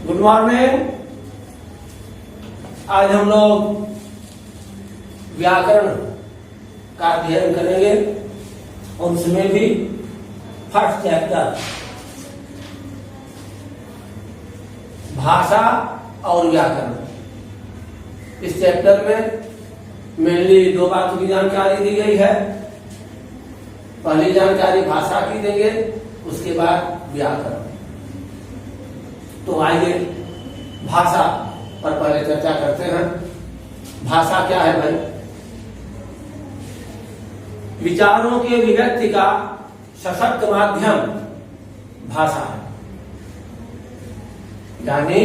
Good morning. आज हम लोग व्याकरण का अध्ययन करेंगे और उसमें भी फर्स्ट चैप्टर भाषा और व्याकरण। इस चैप्टर में मेनली दो बातों की जानकारी दी गई है। पहली जानकारी भाषा की देंगे, उसके बाद व्याकरण। तो आइए भाषा पर पहले चर्चा करते हैं। भाषा क्या है भाई? विचारों के अभिव्यक्ति का सशक्त माध्यम भाषा है। यानी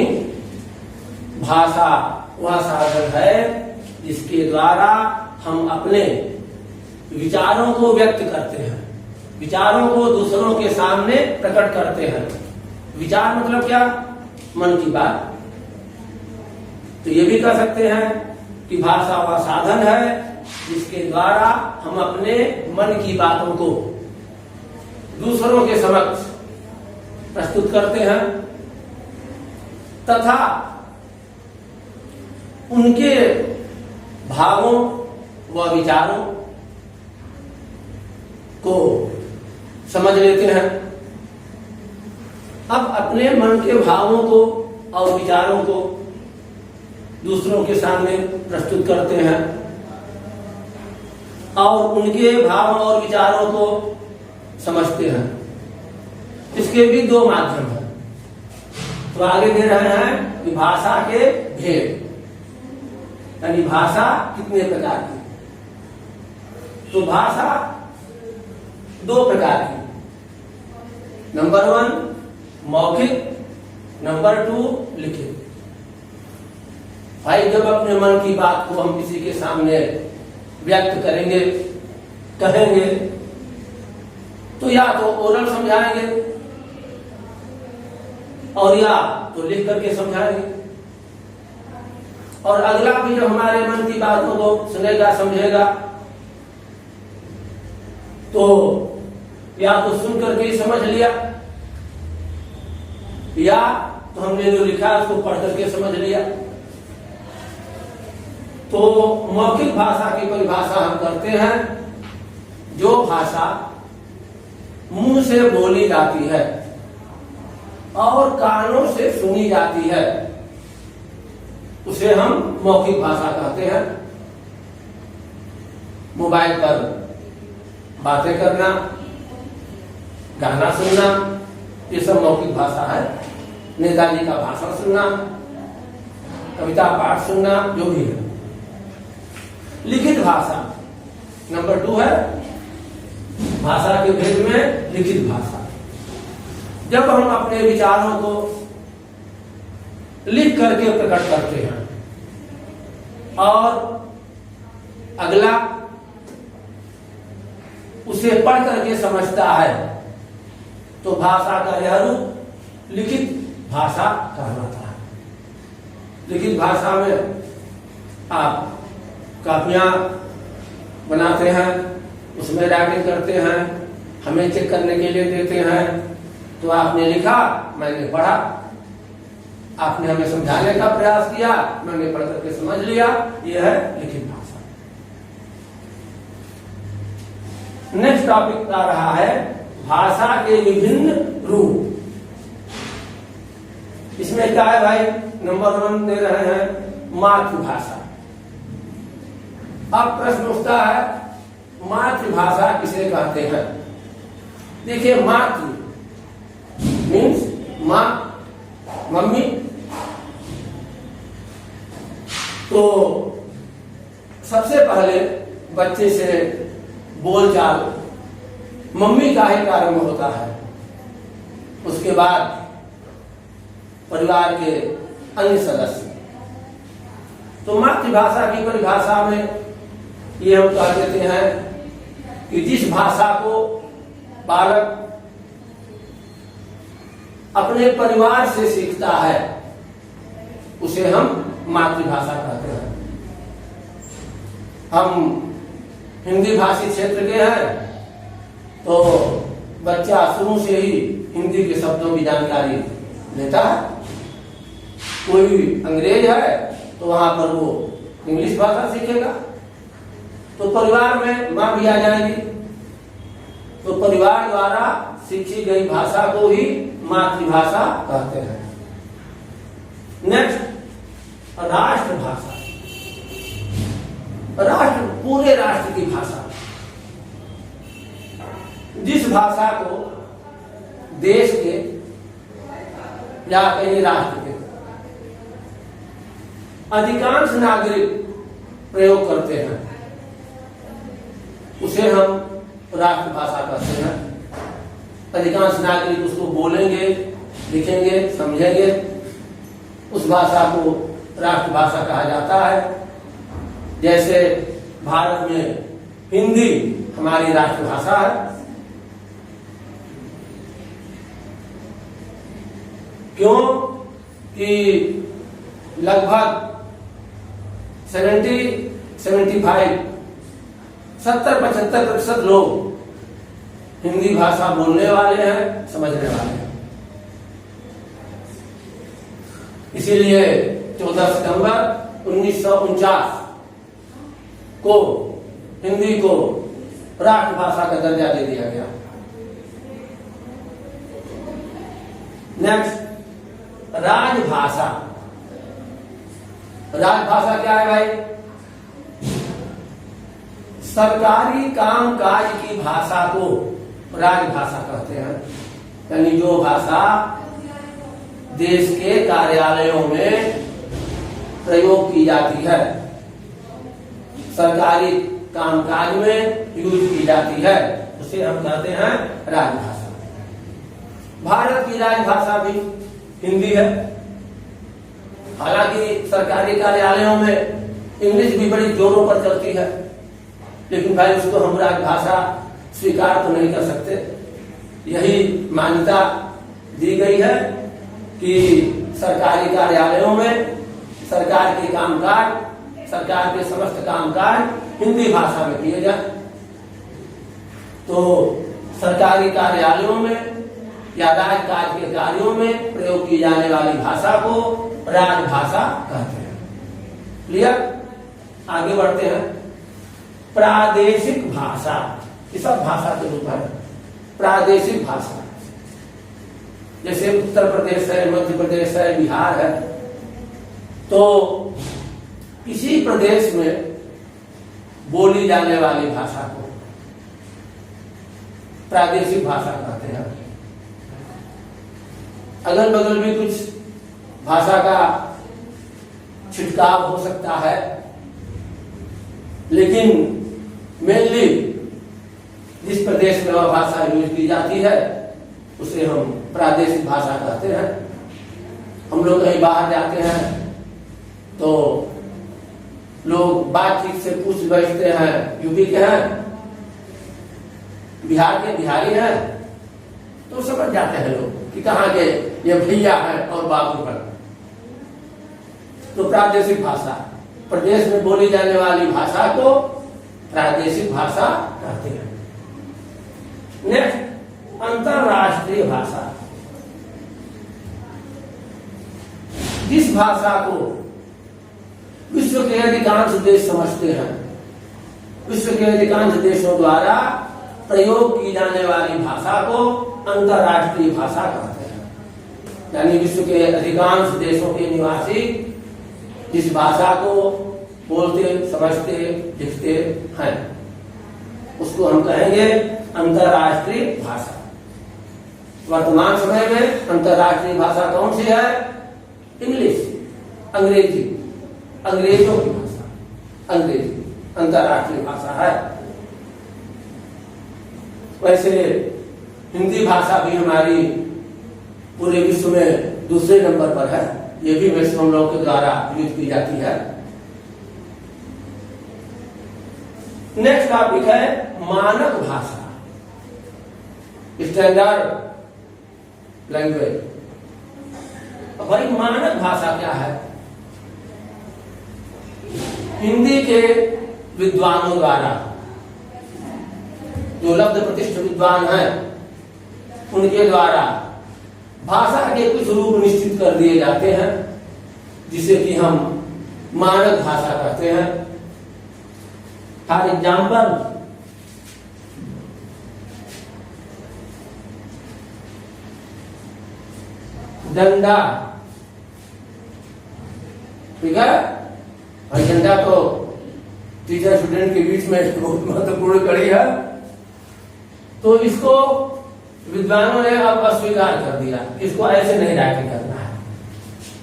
भाषा वह साधन है जिसके द्वारा हम अपने विचारों को व्यक्त करते हैं, विचारों को दूसरों के सामने प्रकट करते हैं। विचार मतलब क्या? मन की बात। तो ये भी कह सकते हैं कि भाषा वह साधन है जिसके द्वारा हम अपने मन की बातों को दूसरों के समक्ष प्रस्तुत करते हैं तथा उनके भावों व विचारों को समझ लेते हैं। अब अपने मन के भावों को और विचारों को दूसरों के सामने प्रस्तुत करते हैं और उनके भावों और विचारों को समझते हैं। इसके भी दो माध्यम हैं। तो आगे दे रहे हैं कि भाषा के भेद, यानी भाषा कितने प्रकार की। तो भाषा दो प्रकार की, नंबर 1 मौखिक, नंबर 2 लिखित। भाई जब अपने मन की बात को हम किसी के सामने व्यक्त करेंगे, कहेंगे, तो या तो ओरल समझाएंगे और या तो लिख करके समझाएंगे। और अगला भी जब हमारे मन की बातों को सुनेगा, समझेगा, तो या तो सुन करके ही समझ लिया या तो हमने जो लिखा उसको पढ़ करके समझ लिया। तो मौखिक भाषा की परिभाषा हम करते हैं जो भाषा मुंह से बोली जाती है और कानों से सुनी जाती है, उसे हम मौखिक भाषा कहते हैं। मोबाइल पर बातें करना, गाना सुनना, ये सब मौखिक भाषा है। नेताजी का भाषण सुनना, कविता पाठ सुनना, जो भी है। लिखित भाषा नंबर 2 है। भाषा के भेद में लिखित भाषा, जब हम अपने विचारों को लिख करके प्रकट करते हैं और अगला उसे पढ़ करके समझता है, तो भाषा का यह रूप लिखित भाषा कहलाता है। लिखित भाषा में आप कापियां बनाते हैं, उसमें राइटिंग करते हैं, हमें चेक करने के लिए देते हैं। तो आपने लिखा, मैंने पढ़ा, आपने हमें समझाने का प्रयास किया, मैंने पढ़ करके समझ लिया। यह है लिखित भाषा। नेक्स्ट टॉपिक आ रहा है भाषा के विभिन्न रूप। इसमें क्या है भाई? नंबर 1 दे रहे हैं मातृभाषा। अब प्रश्न उठता है मातृभाषा किसे कहते हैं? देखिए, मातृ मीन्स माँ, मम्मी। तो सबसे पहले बच्चे से बोलचाल मम्मी का ही प्रारंभ होता है। उसके बाद परिवार के अन्य सदस्य। तो मातृभाषा की परिभाषा में ये हम कह देते हैं कि जिस भाषा को बालक अपने परिवार से सीखता है उसे हम मातृभाषा कहते हैं। हम हिंदी भाषी क्षेत्र के हैं, तो बच्चा शुरू से ही हिंदी के शब्दों की जानकारी लेता है। कोई अंग्रेज है तो वहां पर वो इंग्लिश भाषा सीखेगा। तो परिवार में मां भी आ जाएगी, तो परिवार द्वारा सीखी गई भाषा को ही मातृभाषा कहते हैं। नेक्स्ट, राष्ट्रभाषा। राष्ट्र, पूरे राष्ट्र की भाषा, जिस भाषा को देश के या कहीं राष्ट्र के अधिकांश नागरिक प्रयोग करते हैं, उसे हम राष्ट्रभाषा कहते हैं। अधिकांश नागरिक उसको बोलेंगे, लिखेंगे, समझेंगे, उस भाषा को राष्ट्रभाषा कहा जाता है। जैसे भारत में हिंदी हमारी राष्ट्रभाषा है। क्यों कि लगभग 70-75% लोग हिंदी भाषा बोलने वाले हैं, समझने वाले हैं। इसीलिए 14 सितंबर 1949 को हिंदी को राष्ट्रभाषा का दर्जा दे दिया गया। नेक्स्ट, राजभाषा। राजभाषा क्या है भाई? सरकारी कामकाज की भाषा को राजभाषा कहते हैं। यानी जो भाषा देश के कार्यालयों में प्रयोग की जाती है, सरकारी कामकाज में यूज की जाती है, उसे हम कहते हैं राजभाषा। भारत की राजभाषा भी हिंदी है। हालांकि सरकारी कार्यालयों में इंग्लिश भी बड़ी जोरों पर चलती है, लेकिन भाई उसको हम राजभाषा स्वीकार तो नहीं कर सकते। यही मान्यता दी गई है कि सरकारी कार्यालयों में सरकार के कामकाज, सरकार के समस्त कामकाज हिंदी भाषा में किए जाए। तो सरकारी कार्यालयों में या राजकाज के कार्यों में प्रयोग की जाने वाली भाषा को राजभाषा कहते हैं। क्लियर? आगे बढ़ते हैं। प्रादेशिक भाषा, ये सब भाषा के रूप है। प्रादेशिक भाषा जैसे उत्तर प्रदेश है, मध्य प्रदेश है, बिहार है, तो किसी प्रदेश में बोली जाने वाली भाषा को प्रादेशिक भाषा कहते हैं। अगल बगल भी कुछ भाषा का छिटकाव हो सकता है, लेकिन मेनली जिस प्रदेश में वह भाषा यूज की जाती है उसे हम प्रादेशिक भाषा कहते हैं। हम लोग कहीं बाहर जाते हैं तो लोग बातचीत से पूछ बैठते हैं, यूपी के हैं, बिहार के, बिहारी हैं, तो समझ जाते हैं लोग कि कहाँ के ये भैया है और बाबू है। तो प्रादेशिक भाषा, प्रदेश में बोली जाने वाली भाषा को प्रादेशिक भाषा कहते हैं। नेक्स्ट, अंतरराष्ट्रीय भाषा। जिस भाषा को विश्व के अधिकांश देश समझते हैं, विश्व के अधिकांश देशों द्वारा प्रयोग की जाने वाली भाषा को अंतरराष्ट्रीय भाषा कहते हैं। यानी विश्व के अधिकांश देशों के निवासी जिस भाषा को बोलते, समझते, लिखते हैं, उसको हम कहेंगे अंतरराष्ट्रीय भाषा। वर्तमान समय में अंतरराष्ट्रीय भाषा कौन सी है? इंग्लिश, अंग्रेजी, अंग्रेजों की भाषा, अंग्रेजी अंतरराष्ट्रीय भाषा है। वैसे हिंदी भाषा भी हमारी पूरे विश्व में दूसरे नंबर पर है। ये भी वैसे हम लोग के द्वारा यूज की जाती है। नेक्स्ट टॉपिक है मानक भाषा, स्टैंडर्ड लैंग्वेज। भाई मानक भाषा क्या है? हिंदी के विद्वानों द्वारा, जो लब्ध प्रतिष्ठित विद्वान हैं, उनके द्वारा भाषा के कुछ रूप निश्चित कर दिए जाते हैं। जिसे कि हम मानक भाषा कहते हैं। फॉर एग्जाम्पल, डंडा, ठीक है भाई, डंडा तो टीचर स्टूडेंट के बीच में बहुत महत्वपूर्ण कड़ी है। तो इसको विद्वानों ने अब अस्वीकार कर दिया, इसको ऐसे नहीं राइटिंग करना है।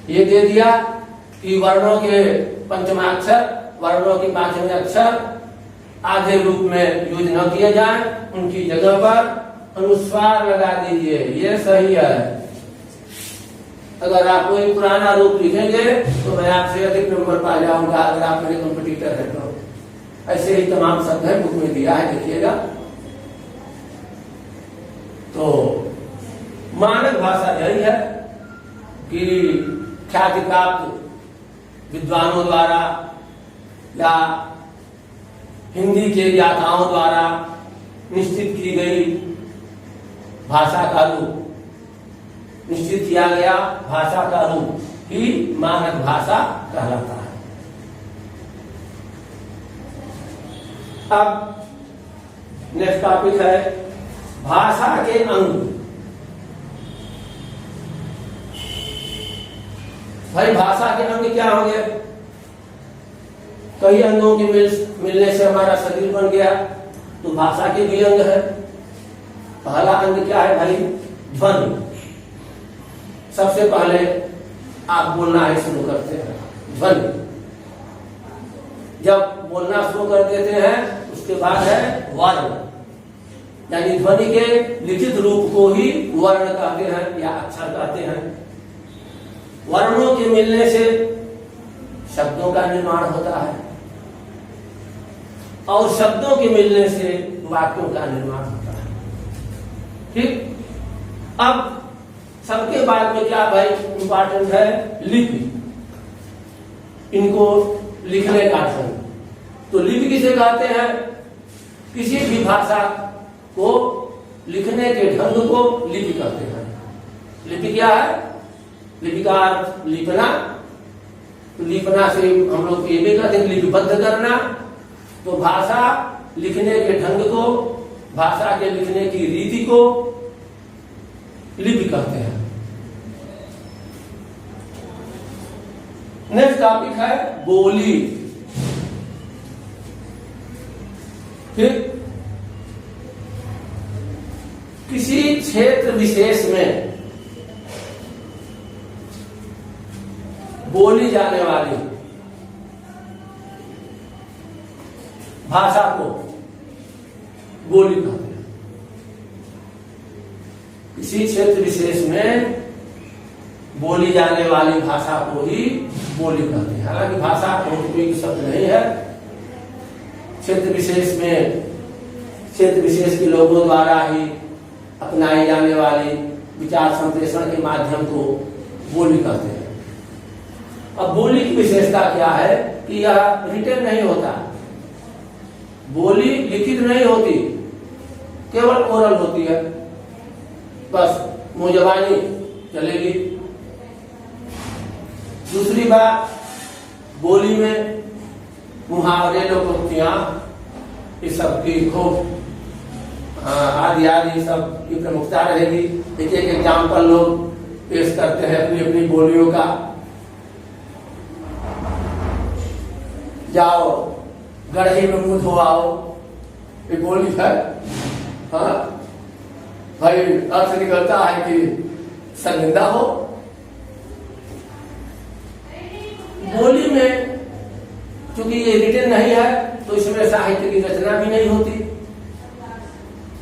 ये दे दिया कि वर्णों के पंचमाक्षर, वर्णों के पांचवें अक्षर आधे रूप में यूज न किए जाए, उनकी जगह पर अनुस्वार लगा दीजिए, ये सही है। अगर आप कोई पुराना रूप लिखेंगे तो मैं आपसे अधिक नंबर पा जाऊंगा, अगर आप मेरे कंपटीटर है तो। ऐसे ही तमाम शब्द है, बुक में दिया है, देखिएगा। तो मानक भाषा यही है कि ख्याति प्राप्त विद्वानों द्वारा या हिंदी के ज्ञाताओं द्वारा निश्चित की गई भाषा का रूप, निश्चित किया गया भाषा का रूप ही मानक भाषा कहलाता है। अब नेक्स्ट टॉपिक है भाषा के अंग। भाई भाषा के अंग क्या होंगे? कई अंगों के मिलने से हमारा शरीर बन गया, तो भाषा के भी अंग है। पहला अंग क्या है भाई? ध्वनि। सबसे पहले आप बोलना ही शुरू करते हैं, ध्वनि। जब बोलना शुरू कर देते हैं उसके बाद है वर्ण, यानी ध्वनि के लिखित रूप को ही वर्ण कहते हैं या अक्षर कहते हैं। वर्णों के मिलने से शब्दों का निर्माण होता है और शब्दों के मिलने से वाक्यों का निर्माण होता है। ठीक, अब सबके बाद में क्या भाई इंपॉर्टेंट है? लिपि। इनको लिखने का ढंग। तो लिपि किसे कहते हैं? किसी भी भाषा को लिखने के ढंग को लिपि कहते हैं। लिपि क्या है? लिपि का अर्थ लिखना। लिखना से हम लोग ये भी कहते हैं लिपिबद्ध करना। तो भाषा लिखने के ढंग को, भाषा के लिखने की रीति को लिपि कहते हैं। नेक्स्ट टॉपिक है बोली। फिर किसी क्षेत्र विशेष में बोली जाने वाली भाषा को बोली कहते हैं। किसी क्षेत्र विशेष में बोली जाने वाली भाषा को ही बोली कहते हैं। हालांकि भाषा बहुत कोई शब्द नहीं है। क्षेत्र विशेष में क्षेत्र विशेष के लोगों द्वारा ही अपनाई जाने वाली विचार संप्रेषण के माध्यम को बोली कहते हैं। अब बोली की विशेषता क्या है कि यह रिटन नहीं होता, बोली लिखित नहीं होती, केवल ओरल होती है। बस मुंह जबानी चलेगी। दूसरी बात, बोली में मुहावरे, लोकोक्तियां, इस सब की खूब आदि आदि सब की प्रमुखता रहेगी। एक एक एग्जाम्पल लोग पेश करते हैं अपनी अपनी बोलियों का। जाओ गढ़े में मुंह धोआओ, ये बोली है। हाँ भाई, अर्थ निकलता है कि शर्मिंदा हो। बोली में क्योंकि ये रिटन नहीं है तो इसमें साहित्य की रचना भी नहीं होती,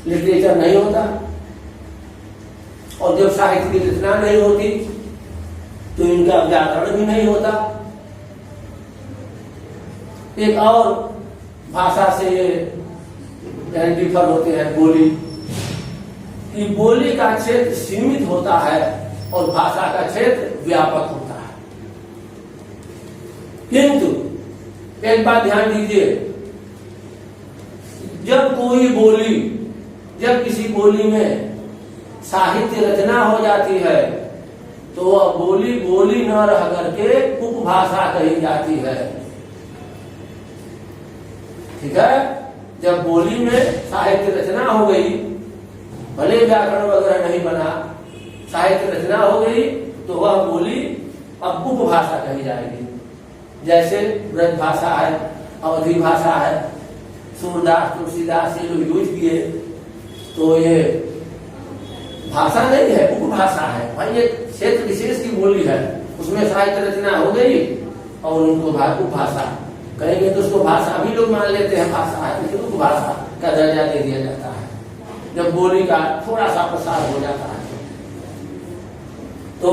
लिटरेचर नहीं होता। और जब साहित्य की रचना नहीं होती तो इनका व्याकरण भी नहीं होता। एक और भाषा से डिफर होते हैं बोली, कि बोली का क्षेत्र सीमित होता है और भाषा का क्षेत्र व्यापक होता है। किंतु एक बात ध्यान दीजिए, जब किसी बोली में साहित्य रचना हो जाती है तो वह बोली न रह करके उपभाषा कही जाती है। ठीक है, जब बोली में साहित्य रचना हो गई, भले व्याकरण वगैरह नहीं बना, साहित्य रचना हो गई, तो वह बोली अब उपभाषा कही जाएगी। जैसे ब्रज भाषा है, अवधी भाषा है, सूरदास तुलसीदास ये लोग यूज किए, तो ये भाषा नहीं है, उपभाषा है। भाई ये क्षेत्र विशेष की बोली है, उसमें साहित्य रचना हो गई और उनको उपभाषा कहेंगे, तो उसको भाषा भी लोग मान लेते हैं भाषा है, लेकिन उपभाषा का दर्जा दे दिया जाता है जब बोली का थोड़ा सा प्रसार हो जाता है। तो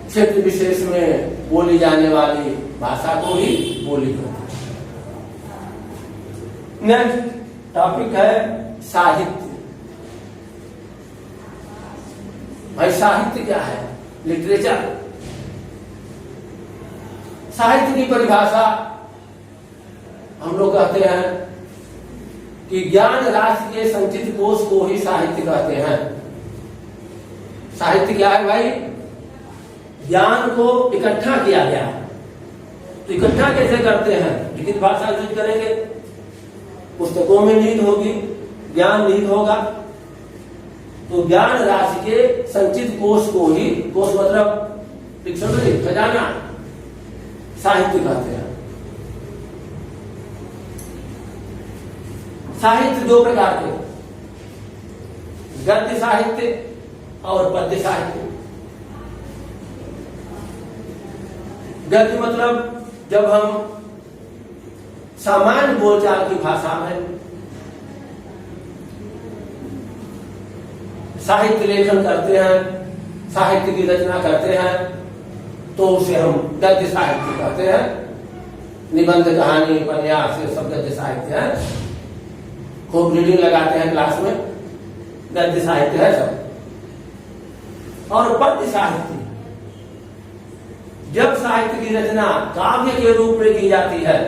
क्षेत्र विशेष में बोली जाने वाली भाषा को ही बोली कहते हैं। नेक्स्ट टॉपिक है साहित्य। भाई साहित्य क्या है? लिटरेचर। साहित्य की परिभाषा हम लोग कहते हैं कि ज्ञान राशि के संचित कोश को ही साहित्य कहते हैं। साहित्य क्या है भाई? ज्ञान को इकट्ठा किया गया। तो इकट्ठा कैसे करते हैं? लिखित भाषा यूज करेंगे, पुस्तकों में निहित होगी, ज्ञान निहित होगा। तो ज्ञान राशि के संचित कोश को ही, कोश मतलब डिक्शनरी, खजाना, साहित्य कहते हैं। साहित्य दो प्रकार के, गद्य साहित्य और पद्य साहित्य। गद्य मतलब जब हम सामान्य बोलचाल की भाषा में साहित्य लेखन करते हैं, साहित्य की रचना करते हैं, तो उसे हम गद्य साहित्य कहते हैं। निबंध, कहानी, उपन्यास ये सब गद्य साहित्य है। खूब रीडिंग लगाते हैं क्लास में, गद्य साहित्य है सब। और पद्य साहित्य, जब साहित्य की रचना काव्य के रूप में की जाती है,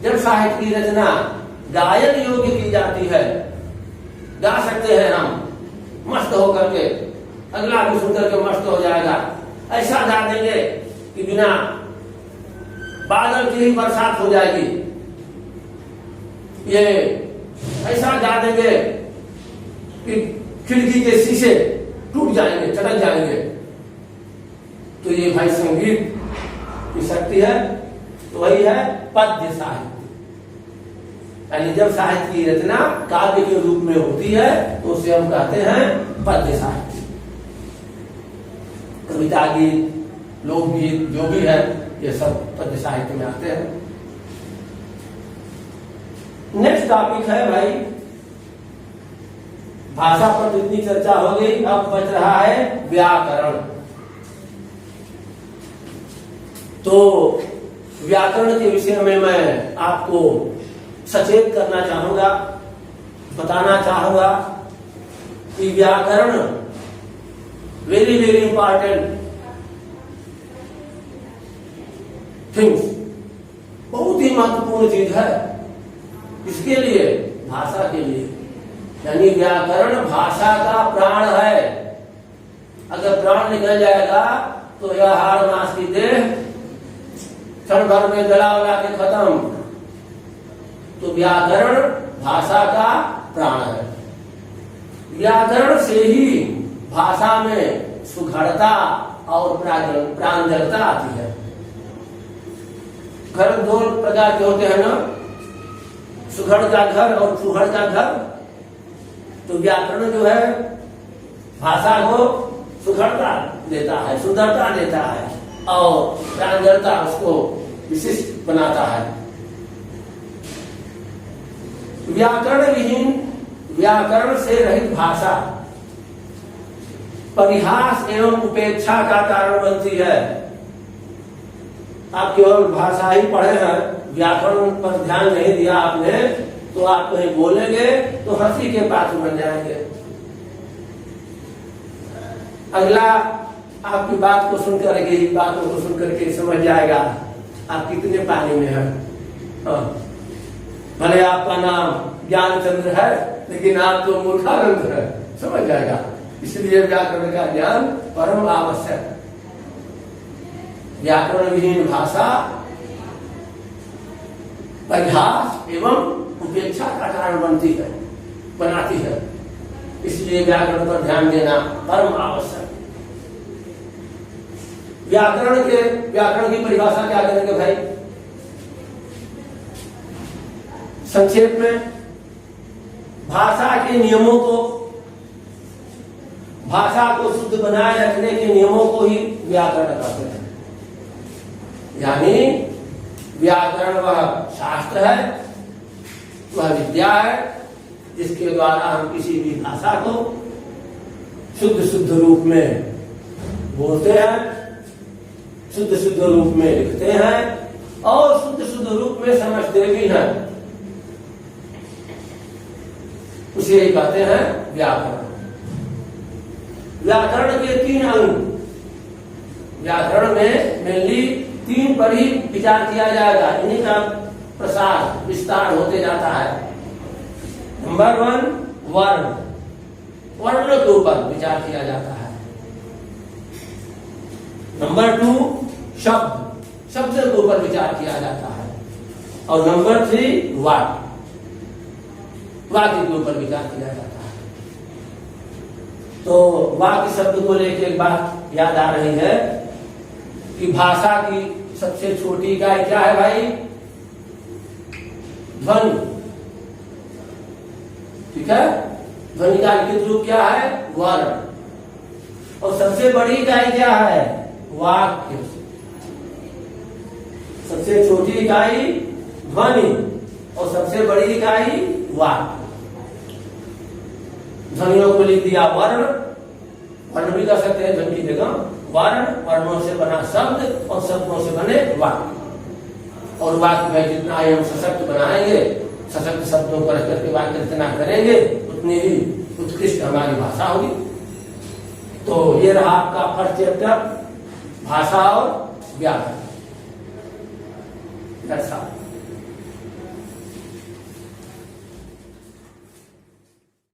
जब साहित्य की रचना गायन योग्य की जाती है, गा सकते हैं हम मस्त होकर के, अगला भी सुनकर के मस्त हो जाएगा, ऐसा गा देंगे कि बिना बादल की ही बरसात हो जाएगी, ये ऐसा गा देंगे कि खिड़की के शीशे टूट जाएंगे, चटक जाएंगे। तो ये भाई संगीत की शक्ति है। तो वही है पद्य साहित्य। यानी जब साहित्य की रचना काव्य के रूप में होती है तो उसे हम कहते हैं पद्य साहित्य। कविता, गीत, लोकगीत जो भी है ये सब पद्य साहित्य में आते हैं। नेक्स्ट टॉपिक है भाई, भाषा पर जितनी चर्चा हो गई, अब बच रहा है व्याकरण। तो व्याकरण के विषय में मैं आपको सचेत करना चाहूंगा, बताना चाहूंगा कि व्याकरण वेरी वेरी इंपॉर्टेंट थिंग्स, बहुत ही महत्वपूर्ण चीज है। इसके लिए, भाषा के लिए, यानी व्याकरण भाषा का प्राण है। अगर प्राण निकल जाएगा तो यह हाड़ मास की देह क्षण भर में जला उला के खत्म। तो व्याकरण भाषा का प्राण है। व्याकरण से ही भाषा में सुघड़ता और प्रांजलता आती है। घर दो प्रकार के होते हैं ना, सुघड़ का घर और सुघड़ का घर। तो व्याकरण जो है भाषा को सुघड़ता देता है, सुंदरता देता है और प्रांजलता उसको विशिष्ट बनाता है। व्याकरण विहीन, व्याकरण से रहित भाषा परिहास एवं उपेक्षा का कारण बनती है। आप केवल भाषा ही पढ़े हैं, व्याकरण पर ध्यान नहीं दिया आपने, तो आप कहीं बोलेंगे तो हंसी के पात्र बन जाएंगे। अगला आपकी बात को सुनकर के, बातों को सुनकर के समझ जाएगा आप कितने पानी में हैं। भले आपका नाम ज्ञानचंद्र है, लेकिन आप तो मूर्खानंद है, समझ जाएगा। इसलिए व्याकरण का ज्ञान परम आवश्यक। व्याकरण विहीन भाषा परिहास एवं उपेक्षा का कारण बनाती है। इसलिए व्याकरण पर ध्यान देना परम आवश्यक। व्याकरण की परिभाषा क्या करेंगे भाई? संक्षेप में भाषा के नियमों को, भाषा को शुद्ध बनाए रखने के नियमों को ही व्याकरण कहते हैं। यानी व्याकरण वह शास्त्र है, वह विद्या है जिसके द्वारा हम किसी भी भाषा को शुद्ध रूप में बोलते हैं, शुद्ध रूप में लिखते हैं और शुद्ध रूप में समझते भी हैं। उसे ही कहते हैं व्याकरण। व्याकरण के 3 अंग, व्याकरण में मेनली 3 पर ही विचार किया जाएगा। इन्हीं का प्रसार विस्तार होते जाता है। नंबर 1 वर्ण, वर्ण के ऊपर विचार किया जाता है। नंबर 2 शब्द, शब्द के ऊपर विचार किया जाता है। और नंबर 3 वाक्य, वाक्य के ऊपर विचार किया जाता है। तो वाक्य शब्द को लेकर एक बात याद आ रही है कि भाषा की सबसे छोटी इकाई क्या है भाई? ध्वनि। ठीक है, ध्वनि का लिखित रूप क्या है? वर्ण। और सबसे बड़ी इकाई क्या है? वाक्य। सबसे छोटी इकाई ध्वनि और सबसे बड़ी इकाई वाक्य। ध्वनियों को लिख दिया वर्ण, वर्ण भी कर सकते हैं ध्वनि की जगह। वर्ण, वर्णों से बना शब्द और शब्दों से बने वाक्य। और वाक्य में जितना ही हम सशक्त बनाएंगे, सशक्त शब्दों को रख करके वाक्य रचना करेंगे, उतनी ही उत्कृष्ट हमारी भाषा होगी। तो ये रहा आपका फर्स्ट चैप्टर, भाषा और व्याकरण। ऐसा